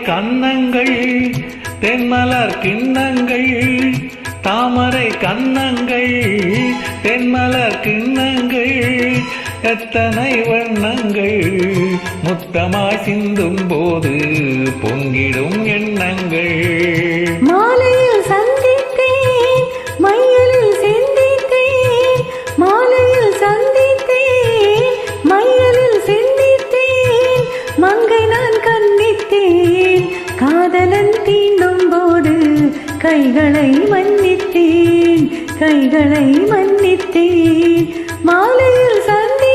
கன்னங்கள் தென்மலர் கிண்ணங்கள், தாமரை கன்னங்கள் தென்மலர் கிண்ணங்கள், எத்தனை வண்ணங்கள் முத்தமாய் சிந்தும் போது பொங்கிடும் எண்ணங்கள். மாலையில் சந்தித்தேன் மையலில் சிந்தித்தேன், மாலையில் சந்தித்தேன் மையலில் சிந்தித்தேன், மங்கை நான் கண்ணித்தேன் காதலன் தீண்டும் போது கைகளை மன்னித்தேன், கைகளை மன்னித்தேன், மாலையில் சந்தித்தேன்.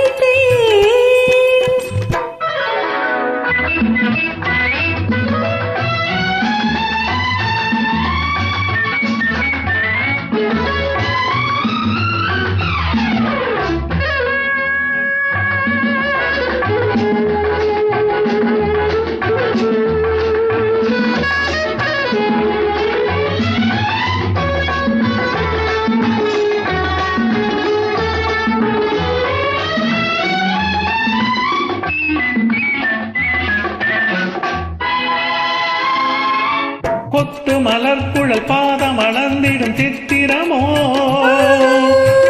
கொத்து மலர் குழல் பாதம் அளந்திடும் சித்திரமோ,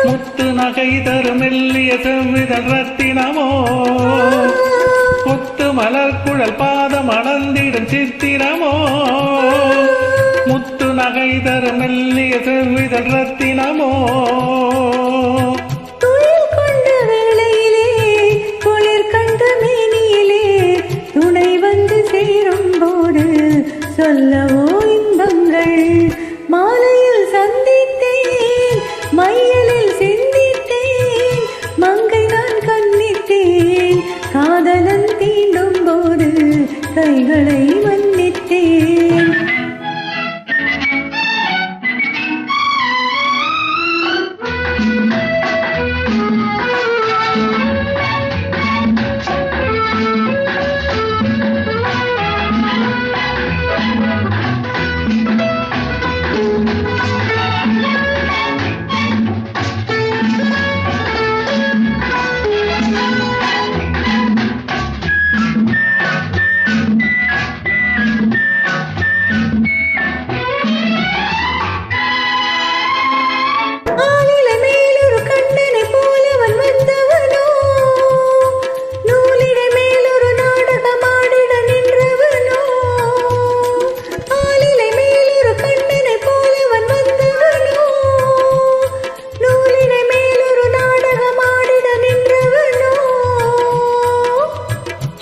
முத்து நகை தரும் மெல்லிய செவ்விதழ் ரத்தினமோ. கொத்து மலர் குழல் பாதம் அளந்திடும் சித்திரமோ, முத்து நகை தரும் மெல்லிய செவ்விதழ் ரத்தினமோ. துயில் கொண்ட வேளையிலே குளிர் கண்ட மேனியிலே துணை வந்து சேரும் போது சொல்லவோ இன்பங்கள். மாலையில் சந்தித்தேன் மையலில் சிந்தித்தேன், மங்கை நான் கண்ணித்தேன் காதலன் தீண்டும் போது கைகளை மன்னித்தேன்.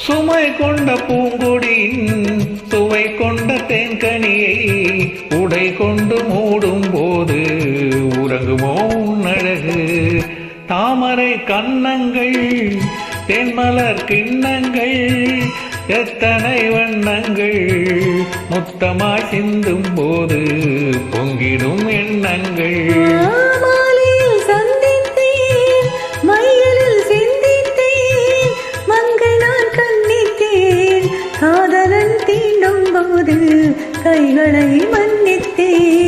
சுமை கொண்ட பூங்கொடியின் சுவை கொண்ட தேன்கனியை உடை கொண்டு மூடும் போது உறங்குமோ உன்னழகு. தாமரை கன்னங்கள் தென்மலர் கிண்ணங்கள், எத்தனை வண்ணங்கள் முத்தமாய் சிந்தும் போது பொங்கிடும் எண்ணங்கள். காதலன் தீண்டும் போது கைகளை மன்னித்தேன்.